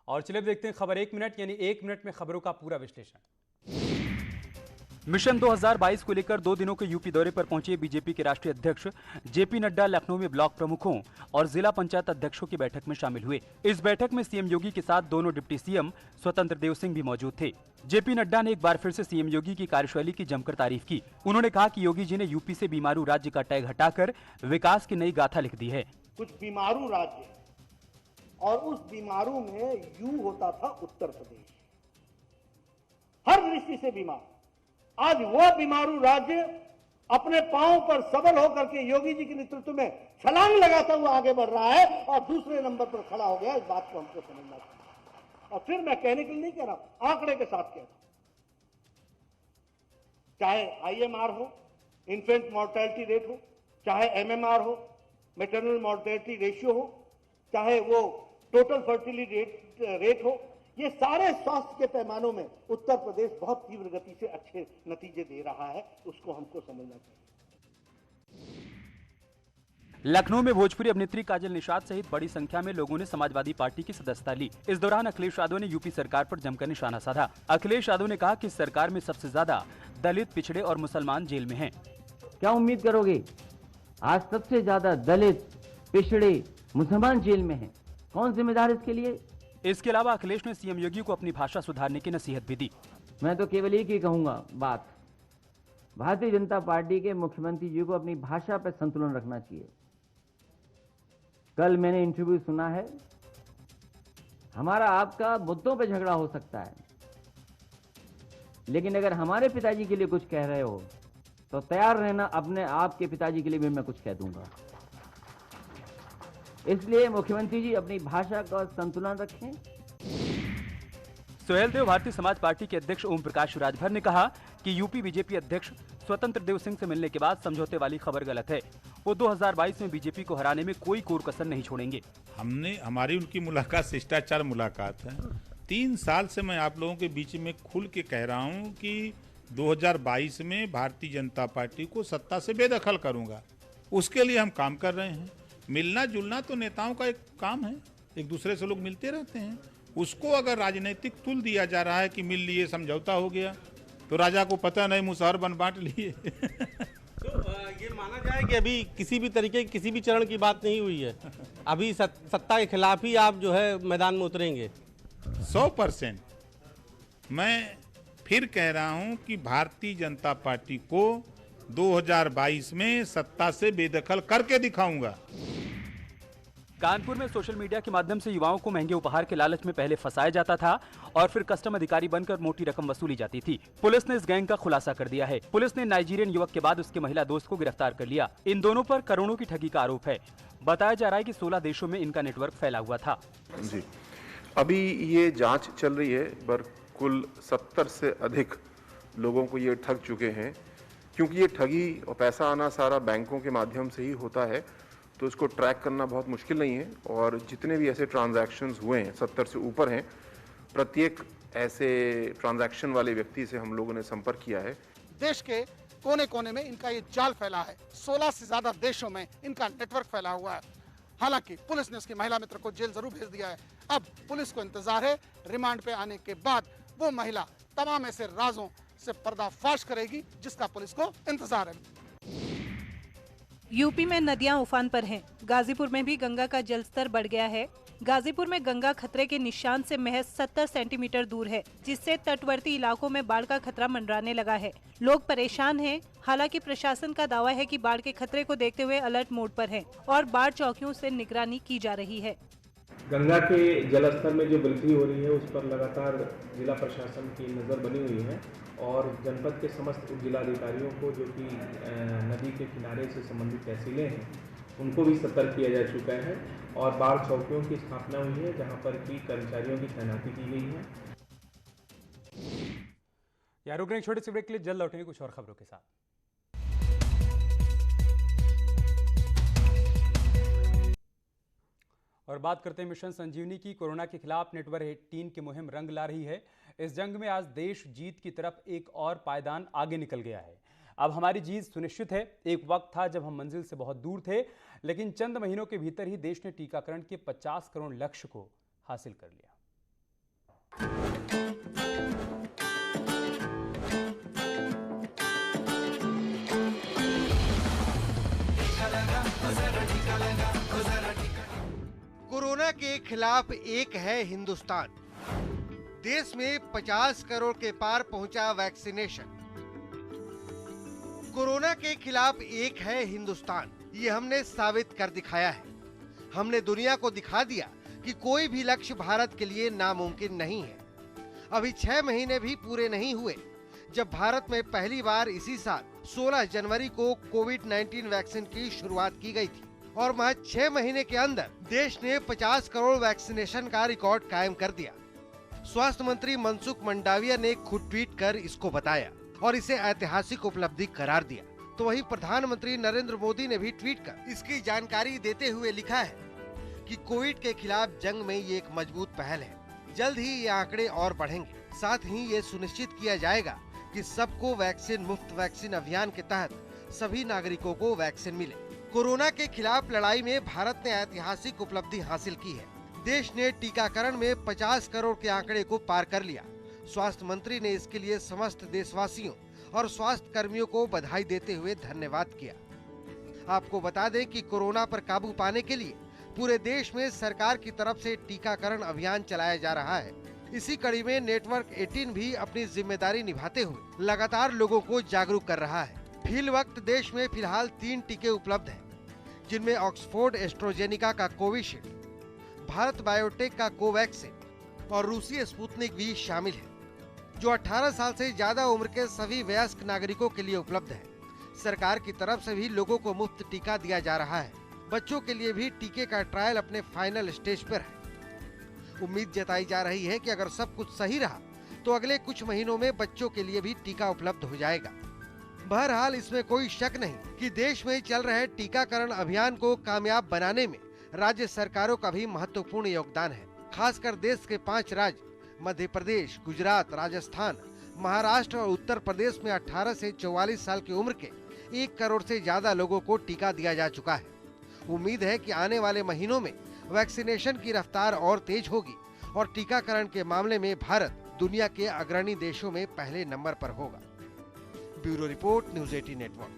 और चलिए देखते हैं खबर 1 मिनट यानी 1 मिनट में खबरों का पूरा विश्लेषण। मिशन 2022 को लेकर 2 दिनों के यूपी दौरे पर पहुंचे बीजेपी के राष्ट्रीय अध्यक्ष जेपी नड्डा लखनऊ में ब्लॉक प्रमुखों और जिला पंचायत अध्यक्षों की बैठक में शामिल हुए। इस बैठक में सीएम योगी के साथ दोनों डिप्टी सीएम स्वतंत्र देव सिंह भी मौजूद थे। जेपी नड्डा ने एक बार फिर से सीएम योगी की कार्यशैली की जमकर तारीफ की। उन्होंने कहा कि योगी जी ने यूपी से बीमारू राज्य का टैग हटाकर विकास की नई गाथा लिख दी है। कुछ बीमारू राज्य और उस बीमारू में यू होता था उत्तर प्रदेश, हर दृष्टि से बीमार। आज वो बीमारू राज्य अपने पांव पर सबल होकर के योगी जी के नेतृत्व में छलांग लगाता हुआ आगे बढ़ रहा है और दूसरे नंबर पर खड़ा हो गया। इस बात को हमको समझना चाहिए। और फिर मैं कहने के लिए नहीं कह रहा हूं, आंकड़े के साथ कह रहा हूं। चाहे आईएमआर हो, इन्फेंट मॉर्टेलिटी रेट हो, चाहे एमएमआर हो, मैटरनल मॉर्टेलिटी रेशियो हो, चाहे वो टोटल फर्टिलिटी रेट हो, ये सारे स्वास्थ्य के पैमानों में उत्तर प्रदेश बहुत तीव्र गति से अच्छे नतीजे दे रहा है। उसको हमको समझना चाहिए। लखनऊ में भोजपुरी अभिनेत्री काजल निषाद सहित बड़ी संख्या में लोगों ने समाजवादी पार्टी की सदस्यता ली। इस दौरान अखिलेश यादव ने यूपी सरकार पर जमकर निशाना साधा। अखिलेश यादव ने कहा कि सरकार में सबसे ज्यादा दलित, पिछड़े और मुसलमान जेल में हैं। क्या उम्मीद करोगे? आज सबसे ज्यादा दलित, पिछड़े, मुसलमान जेल में हैं। कौन जिम्मेदार इसके लिए? इसके अलावा अखिलेश ने सीएम योगी को अपनी भाषा सुधारने की नसीहत भी दी। मैं तो केवल एक ही कहूंगा बात, भारतीय जनता पार्टी के मुख्यमंत्री जी को अपनी भाषा पर संतुलन रखना चाहिए। कल मैंने इंटरव्यू सुना है, हमारा आपका मुद्दों पे झगड़ा हो सकता है, लेकिन अगर हमारे पिताजी के लिए कुछ कह रहे हो तो तैयार रहना, अपने आपके पिताजी के लिए भी मैं कुछ कह दूंगा। इसलिए मुख्यमंत्री जी अपनी भाषा का संतुलन रखें। सुहेल देव भारतीय समाज पार्टी के अध्यक्ष ओम प्रकाश राजभर ने कहा कि यूपी बीजेपी अध्यक्ष स्वतंत्र देव सिंह से मिलने के बाद समझौते वाली खबर गलत है। वो 2022 में बीजेपी को हराने में कोई कोर कसर नहीं छोड़ेंगे। हमारी उनकी मुलाकात शिष्टाचार मुलाकात है। 3 साल से मैं आप लोगों के बीच में खुल के कह रहा हूं कि 2022 में भारतीय जनता पार्टी को सत्ता से बेदखल करूंगा। उसके लिए हम काम कर रहे हैं। मिलना जुलना तो नेताओं का एक काम है, एक दूसरे से लोग मिलते रहते हैं। उसको अगर राजनीतिक तुल दिया जा रहा है कि मिल लिए, समझौता हो गया, तो राजा को पता नहीं मुसहर बन बांट लिए। तो ये माना जाए कि अभी किसी भी तरीके की किसी भी चरण की बात नहीं हुई है, अभी सत्ता के खिलाफ ही आप जो है मैदान में उतरेंगे? 100%। मैं फिर कह रहा हूं कि भारतीय जनता पार्टी को 2022 में सत्ता से बेदखल करके दिखाऊंगा। कानपुर में सोशल मीडिया के माध्यम से युवाओं को महंगे उपहार के लालच में पहले फंसाया जाता था और फिर कस्टम अधिकारी बनकर मोटी रकम वसूली जाती थी। पुलिस ने इस गैंग का खुलासा कर दिया है। पुलिस ने नाइजीरियन युवक के बाद उसके महिला दोस्त को गिरफ्तार कर लिया। इन दोनों पर करोड़ों की ठगी का आरोप है। बताया जा रहा है कि 16 देशों में इनका नेटवर्क फैला हुआ था। जी, अभी ये जांच चल रही है, पर कुल 70 से अधिक लोगों को ये ठग चुके हैं। क्योंकि ये ठगी और पैसा आना सारा बैंकों के माध्यम से ही होता है, तो इसको ट्रैक करना बहुत मुश्किल नहीं है। और जितने भी ऐसे ट्रांजैक्शंस हुए हैं, 70 से ऊपर हैं, प्रत्येक ऐसे ट्रांजैक्शन वाले व्यक्ति से हम लोगों ने संपर्क किया है। देश के कोने कोने में इनका ये जाल फैला है। 16 से ज्यादा देशों में इनका नेटवर्क फैला हुआ है। हालांकि पुलिस ने उसकी महिला मित्र को जेल जरूर भेज दिया है। अब पुलिस को इंतजार है, रिमांड पे आने के बाद वो महिला तमाम ऐसे राजों से पर्दाफाश करेगी जिसका पुलिस को इंतजार है। यूपी में नदियां उफान पर हैं। गाजीपुर में भी गंगा का जलस्तर बढ़ गया है। गाजीपुर में गंगा खतरे के निशान से महज 70 सेंटीमीटर दूर है, जिससे तटवर्ती इलाकों में बाढ़ का खतरा मंडराने लगा है। लोग परेशान हैं। हालांकि प्रशासन का दावा है कि बाढ़ के खतरे को देखते हुए अलर्ट मोड पर है और बाढ़ चौकियों से निगरानी की जा रही है। गंगा के जलस्तर में जो वृद्धि हो रही है, उस पर लगातार जिला प्रशासन की नज़र बनी हुई है और जनपद के समस्त जिलाधिकारियों को, जो कि नदी के किनारे से संबंधित तहसीलें हैं, उनको भी सतर्क किया जा चुका है और बाढ़ चौकियों की स्थापना हुई है, जहां पर की कर्मचारियों की तैनाती की गई है। यार रुक रहे हैं छोटे से ब्रेक के लिए, जल्द लौटेंगे कुछ और खबरों के साथ। और बात करते हैं मिशन संजीवनी की। कोरोना के खिलाफ नेटवर्क 18 की मुहिम रंग ला रही है। इस जंग में आज देश जीत की तरफ एक और पायदान आगे निकल गया है। अब हमारी जीत सुनिश्चित है। एक वक्त था जब हम मंजिल से बहुत दूर थे, लेकिन चंद महीनों के भीतर ही देश ने टीकाकरण के 50 करोड़ लक्ष्य को हासिल कर लिया। कोरोना के खिलाफ एक है हिंदुस्तान। देश में 50 करोड़ के पार पहुंचा वैक्सीनेशन। कोरोना के खिलाफ एक है हिंदुस्तान, ये हमने साबित कर दिखाया है। हमने दुनिया को दिखा दिया कि कोई भी लक्ष्य भारत के लिए नामुमकिन नहीं है। अभी 6 महीने भी पूरे नहीं हुए जब भारत में पहली बार इसी साल 16 जनवरी को कोविड-19 वैक्सीन की शुरुआत की गई थी और महज 6 महीने के अंदर देश ने 50 करोड़ वैक्सीनेशन का रिकॉर्ड कायम कर दिया। स्वास्थ्य मंत्री मनसुख मंडाविया ने खुद ट्वीट कर इसको बताया और इसे ऐतिहासिक उपलब्धि करार दिया। तो वहीं प्रधानमंत्री नरेंद्र मोदी ने भी ट्वीट कर इसकी जानकारी देते हुए लिखा है कि कोविड के खिलाफ जंग में ये एक मजबूत पहल है। जल्द ही ये आंकड़े और बढ़ेंगे। साथ ही ये सुनिश्चित किया जाएगा कि सबको वैक्सीन मुफ्त वैक्सीन अभियान के तहत सभी नागरिकों को वैक्सीन मिले। कोरोना के खिलाफ लड़ाई में भारत ने ऐतिहासिक उपलब्धि हासिल की है। देश ने टीकाकरण में 50 करोड़ के आंकड़े को पार कर लिया। स्वास्थ्य मंत्री ने इसके लिए समस्त देशवासियों और स्वास्थ्य कर्मियों को बधाई देते हुए धन्यवाद किया। आपको बता दें कि कोरोना पर काबू पाने के लिए पूरे देश में सरकार की तरफ से टीकाकरण अभियान चलाया जा रहा है। इसी कड़ी में नेटवर्क 18 भी अपनी जिम्मेदारी निभाते हुए लगातार लोगों को जागरूक कर रहा है। फिल वक्त देश में फिलहाल 3 टीके उपलब्ध हैं, जिनमें ऑक्सफोर्ड एस्ट्रोजेनिका का कोविशील्ड, भारत बायोटेक का कोवैक्सीन और रूसी स्पुतनिक भी शामिल है, जो 18 साल से ज्यादा उम्र के सभी वयस्क नागरिकों के लिए उपलब्ध है। सरकार की तरफ से भी लोगों को मुफ्त टीका दिया जा रहा है। बच्चों के लिए भी टीके का ट्रायल अपने फाइनल स्टेज पर है। उम्मीद जताई जा रही है कि अगर सब कुछ सही रहा तो अगले कुछ महीनों में बच्चों के लिए भी टीका उपलब्ध हो जाएगा। बहरहाल इसमें कोई शक नहीं कि देश में चल रहे टीकाकरण अभियान को कामयाब बनाने में राज्य सरकारों का भी महत्वपूर्ण योगदान है। खासकर देश के 5 राज्य मध्य प्रदेश, गुजरात, राजस्थान, महाराष्ट्र और उत्तर प्रदेश में 18 से 44 साल की उम्र के 1 करोड़ से ज्यादा लोगों को टीका दिया जा चुका है। उम्मीद है कि आने वाले महीनों में वैक्सीनेशन की रफ्तार और तेज होगी और टीकाकरण के मामले में भारत दुनिया के अग्रणी देशों में पहले नंबर पर होगा। Bureau report, news 18 network.